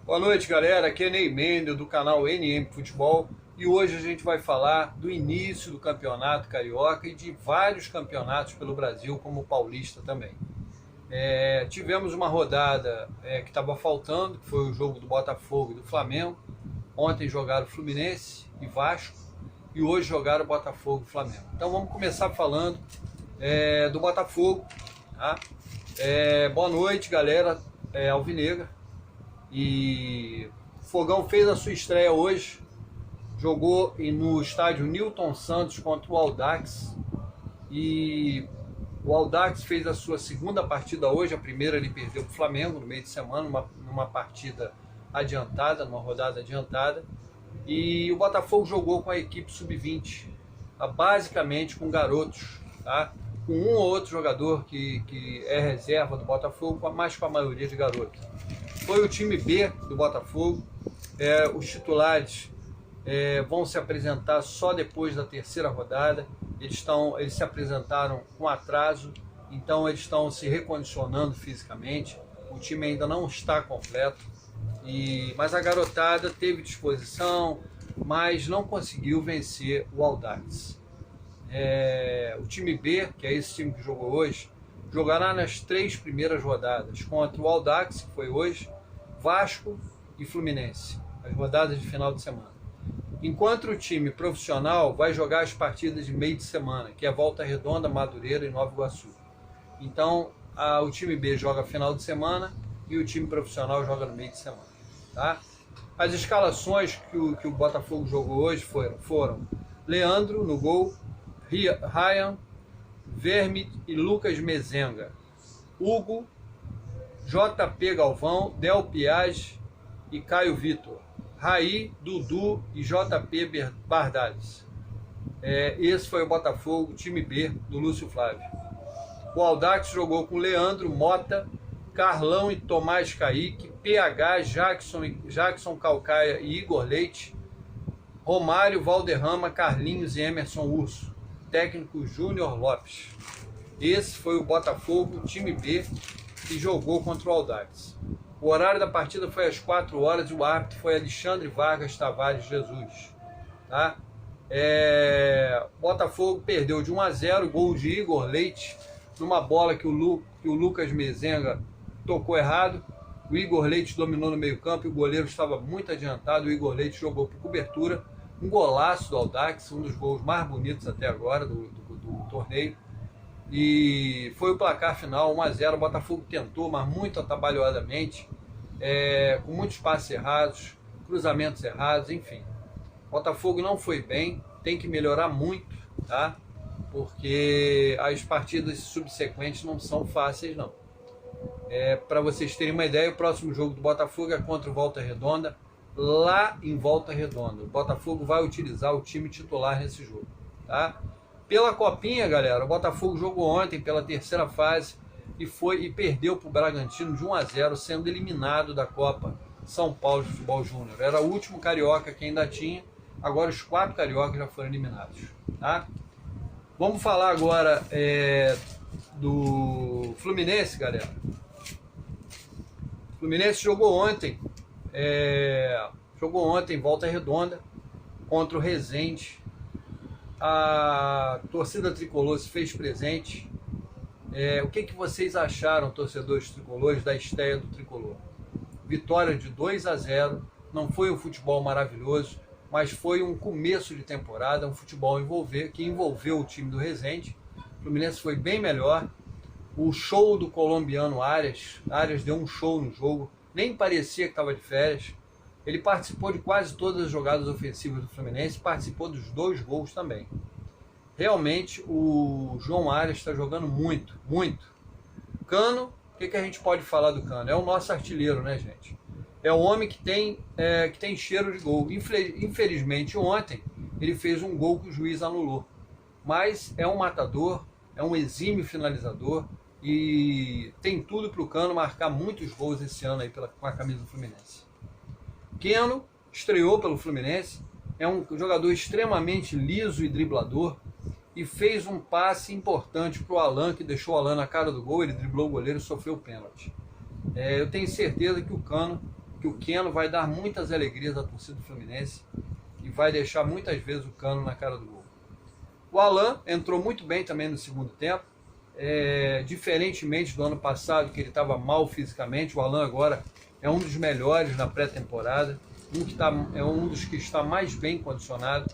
Boa noite, galera. Aqui é Ney Mendel do canal NM Futebol e hoje a gente vai falar do início do Campeonato Carioca e de vários campeonatos pelo Brasil, como o Paulista também. Tivemos uma rodada que estava faltando, que foi o jogo do Botafogo e do Flamengo. Ontem jogaram Fluminense e Vasco e hoje jogaram Botafogo e Flamengo. Então vamos começar falando do Botafogo. Tá? Boa noite, galera alvinegra. E o Fogão fez a sua estreia hoje, jogou no estádio Newton Santos contra o Audax, e o Audax fez a sua segunda partida hoje. A primeira ele perdeu para o Flamengo no meio de semana, numa partida adiantada, numa rodada adiantada, e o Botafogo jogou com a equipe sub-20, basicamente com garotos, tá? Com um ou outro jogador que é reserva do Botafogo, mas com a maioria de garotos. Foi o time B do Botafogo. Os titulares vão se apresentar só depois da terceira rodada. Eles se apresentaram com atraso, então eles estão se recondicionando fisicamente. O time ainda não está completo, mas a garotada teve disposição, mas não conseguiu vencer o Audax. O time B, que é esse time que jogou hoje, jogará nas 3 primeiras rodadas contra o Audax, que foi hoje, Vasco e Fluminense, as rodadas de final de semana. Enquanto o time profissional vai jogar as partidas de meio de semana, que é Volta Redonda, Madureira e Nova Iguaçu. Então, o time B joga final de semana e o time profissional joga no meio de semana. Tá? As escalações que o Botafogo jogou hoje foram Leandro no gol, Ryan, Verme e Lucas Mezenga, Hugo, JP Galvão, Del Piage e Caio Vitor, Raí, Dudu e JP Bardales. Esse foi o Botafogo, time B do Lúcio Flávio. O Audax jogou com Leandro, Mota, Carlão e Tomás Kaique, PH, Jackson Calcaia e Igor Leite, Romário, Valderrama, Carlinhos e Emerson Urso, técnico Júnior Lopes. Esse foi o Botafogo, time B, que jogou contra o Audax. O horário da partida foi às 4 horas e o árbitro foi Alexandre Vargas Tavares Jesus. Tá? Botafogo perdeu de 1-0, gol de Igor Leite, numa bola que o Lucas Mezenga tocou errado. O Igor Leite dominou no meio campo e o goleiro estava muito adiantado. O Igor Leite jogou por cobertura. Um golaço do Audax, um dos gols mais bonitos até agora do torneio. E foi o placar final, 1-0. O Botafogo tentou, mas muito atabalhoadamente, com muitos passes errados, cruzamentos errados, enfim. O Botafogo não foi bem, tem que melhorar muito, tá? Porque as partidas subsequentes não são fáceis, não. Para vocês terem uma ideia, o próximo jogo do Botafogo é contra o Volta Redonda, lá em Volta Redonda. O Botafogo vai utilizar o time titular nesse jogo, tá? Pela Copinha, galera, o Botafogo jogou ontem pela terceira fase e perdeu para o Bragantino de 1-0, sendo eliminado da Copa São Paulo de Futebol Júnior. Era o último carioca que ainda tinha, agora os 4 cariocas já foram eliminados. Tá? Vamos falar agora do Fluminense, galera. O Fluminense jogou ontem em Volta Redonda contra o Resende. A torcida tricolor se fez presente. O que vocês acharam, torcedores tricolores, da estreia do tricolor? Vitória de 2-0, não foi um futebol maravilhoso, mas foi um começo de temporada, um futebol que envolveu o time do Resende. O Fluminense foi bem melhor. O show do colombiano Arias deu um show no jogo, nem parecia que estava de férias. Ele participou de quase todas as jogadas ofensivas do Fluminense, participou dos 2 gols também. Realmente o João Arias está jogando muito, muito. Cano, o que a gente pode falar do Cano? É o nosso artilheiro, né, gente? É o homem que tem cheiro de gol. Infelizmente ontem ele fez um gol que o juiz anulou. Mas é um matador, é um exímio finalizador e tem tudo para o Cano marcar muitos gols esse ano aí com a camisa do Fluminense. Keno estreou pelo Fluminense, é um jogador extremamente liso e driblador e fez um passe importante para o Alan, que deixou o Alan na cara do gol. Ele driblou o goleiro e sofreu o pênalti. Eu tenho certeza que o Cano que o Keno vai dar muitas alegrias à torcida do Fluminense e vai deixar muitas vezes o Cano na cara do gol. O Alan entrou muito bem também no segundo tempo, diferentemente do ano passado, que ele estava mal fisicamente. O Alan agora é um dos melhores na pré-temporada, é um dos que está mais bem condicionado.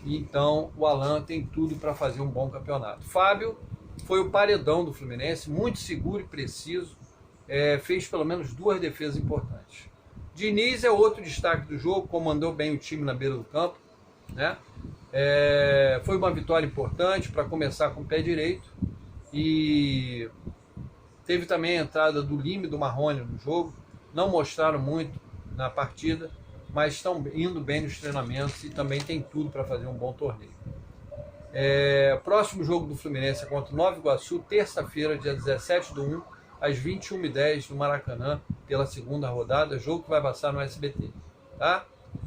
Então o Alan tem tudo para fazer um bom campeonato. Fábio foi o paredão do Fluminense, muito seguro e preciso, fez pelo menos 2 defesas importantes. Diniz é outro destaque do jogo, comandou bem o time na beira do campo, né? Foi uma vitória importante para começar com o pé direito, e teve também a entrada do Lima e do Marrone no jogo. Não mostraram muito na partida, mas estão indo bem nos treinamentos e também tem tudo para fazer um bom torneio. Próximo jogo do Fluminense é contra o Nova Iguaçu, terça-feira, dia 17/1, às 21h10 no Maracanã, pela segunda rodada, jogo que vai passar no SBT, tá?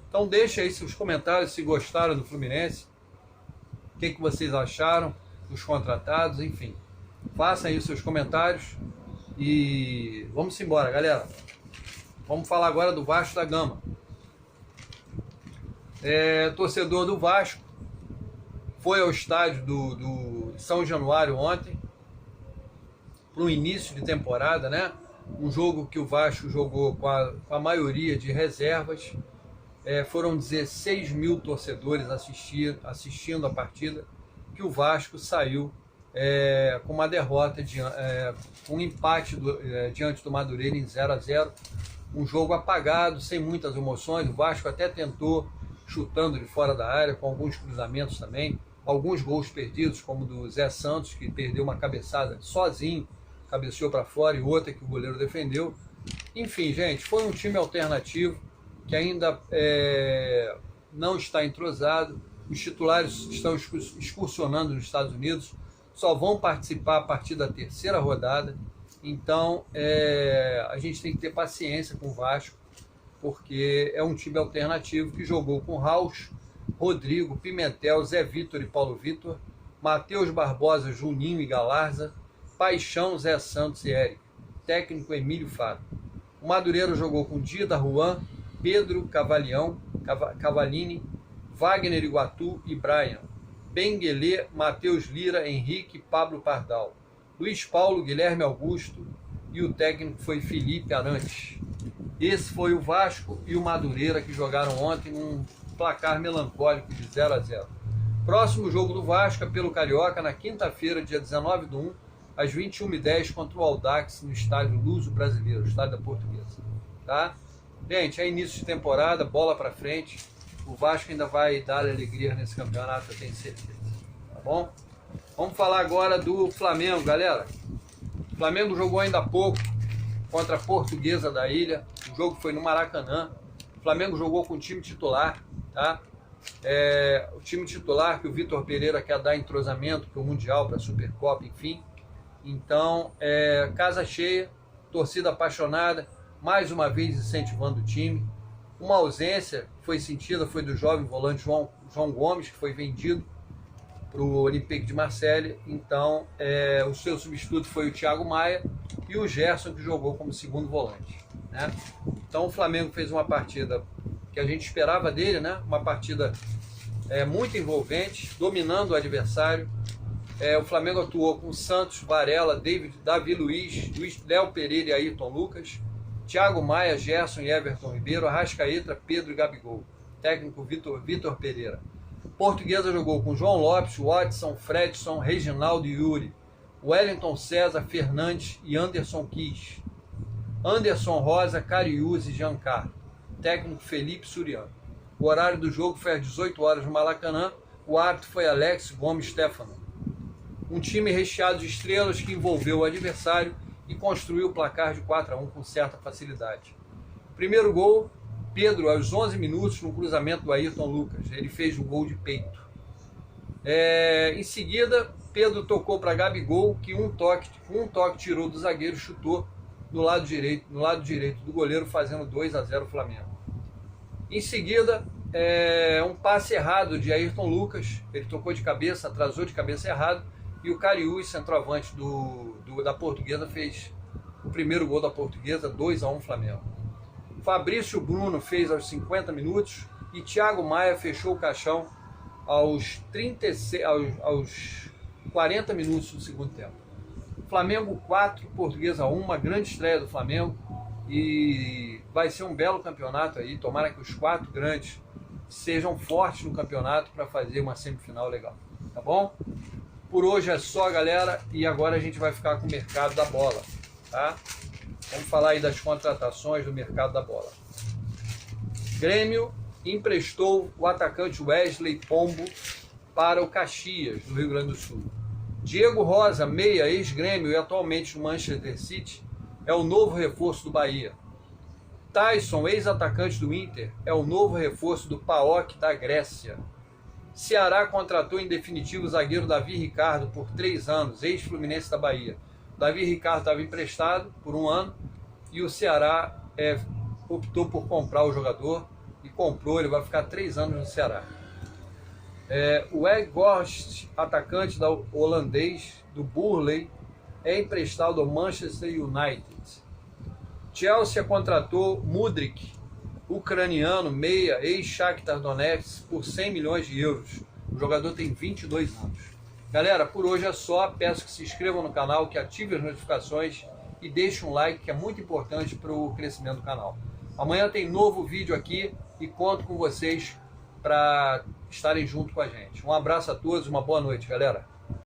Então deixa aí seus comentários se gostaram do Fluminense, o que vocês acharam dos contratados, enfim. Façam aí os seus comentários e vamos embora, galera. Vamos falar agora do Vasco da Gama. Torcedor do Vasco foi ao estádio do São Januário ontem para o início de temporada, né? Um jogo que o Vasco jogou com a maioria de reservas. Foram 16 mil torcedores assistindo a partida, que o Vasco saiu com uma derrota, com um empate diante do Madureira em 0-0. Um jogo apagado, sem muitas emoções. O Vasco até tentou, chutando de fora da área, com alguns cruzamentos também. Alguns gols perdidos, como do Zé Santos, que perdeu uma cabeçada sozinho, cabeceou para fora, e outra que o goleiro defendeu. Enfim, gente, foi um time alternativo que ainda não está entrosado. Os titulares estão excursionando nos Estados Unidos, só vão participar a partir da terceira rodada. Então a gente tem que ter paciência com o Vasco, porque é um time alternativo que jogou com Raus, Rodrigo, Pimentel, Zé Vitor e Paulo Vitor, Matheus Barbosa, Juninho e Galarza, Paixão, Zé Santos e Eric, técnico Emílio Fábio. O Madureira jogou com Dida, Juan, Pedro Cavalini, Wagner Iguatu e Brian, Benguelê, Matheus Lira, Henrique, Pablo Pardal, Luiz Paulo, Guilherme Augusto, e o técnico foi Felipe Arantes. Esse foi o Vasco e o Madureira que jogaram ontem num placar melancólico de 0-0. Próximo jogo do Vasco é pelo Carioca, na quinta-feira, dia 19/1, às 21h10, contra o Audax, no estádio Luso Brasileiro, estádio da Portuguesa. Tá? Gente, é início de temporada, bola para frente. O Vasco ainda vai dar alegria nesse campeonato, eu tenho certeza. Tá bom? Vamos falar agora do Flamengo, galera. O Flamengo jogou ainda há pouco contra a Portuguesa da Ilha. O jogo foi no Maracanã. O Flamengo jogou com o time titular, tá? O time titular que o Vitor Pereira quer dar entrosamento para o Mundial, para a Supercopa, enfim. Então, casa cheia, torcida apaixonada, mais uma vez incentivando o time. Uma ausência que foi sentida foi do jovem volante João Gomes, que foi vendido para o Olympique de Marseille. Então, o seu substituto foi o Thiago Maia e o Gerson, que jogou como segundo volante, né? Então, o Flamengo fez uma partida que a gente esperava dele, né? Uma partida muito envolvente, dominando o adversário. O Flamengo atuou com Santos, Varela, Davi Luiz, Léo Pereira e Ayrton Lucas, Thiago Maia, Gerson e Everton Ribeiro, Arrascaeta, Pedro e Gabigol. Técnico Vitor Pereira. Portuguesa jogou com João Lopes, Watson, Fredson, Reginaldo e Yuri, Wellington César, Fernandes e Anderson Quis. Anderson Rosa, Cariús e Giancarlo. Técnico Felipe Suriano. O horário do jogo foi às 18 horas no Maracanã. O árbitro foi Alex Gomes Stefano. Um time recheado de estrelas que envolveu o adversário e construiu o placar de 4-1 com certa facilidade. Primeiro gol, Pedro, aos 11 minutos, no cruzamento do Ayrton Lucas. Ele fez o gol de peito. Em seguida, Pedro tocou para Gabigol, que um toque tirou do zagueiro e chutou no lado direito do goleiro, fazendo 2-0 o Flamengo. Em seguida, um passe errado de Ayrton Lucas. Ele tocou de cabeça, atrasou de cabeça errado, e o Cariús, centroavante da Portuguesa, fez o primeiro gol da Portuguesa, 2-1 Flamengo. O Fabrício Bruno fez aos 50 minutos e Thiago Maia fechou o caixão aos 40 minutos do segundo tempo. Flamengo 4, Portuguesa 1, uma grande estreia do Flamengo e vai ser um belo campeonato aí. Tomara que os 4 grandes sejam fortes no campeonato para fazer uma semifinal legal, tá bom? Por hoje é só, galera, e agora a gente vai ficar com o mercado da bola, tá? Vamos falar aí das contratações do mercado da bola. Grêmio emprestou o atacante Wesley Pombo para o Caxias, do Rio Grande do Sul. Diego Rosa, meia, ex-Grêmio e atualmente no Manchester City, é o novo reforço do Bahia. Tyson, ex-atacante do Inter, é o novo reforço do PAOK da Grécia. Ceará contratou em definitivo o zagueiro Davi Ricardo por 3 anos, ex-Fluminense da Bahia. Davi Ricardo estava emprestado por 1 ano e o Ceará optou por comprar o jogador e comprou, ele vai ficar 3 anos no Ceará. O Weghorst, atacante holandês do Burnley, é emprestado ao Manchester United. Chelsea contratou Mudryk, ucraniano, meia, ex-Shakhtar Donetsk, por 100 milhões de euros. O jogador tem 22 anos. Galera, por hoje é só. Peço que se inscrevam no canal, que ativem as notificações e deixem um like, que é muito importante para o crescimento do canal. Amanhã tem novo vídeo aqui e conto com vocês para estarem junto com a gente. Um abraço a todos, uma boa noite, galera.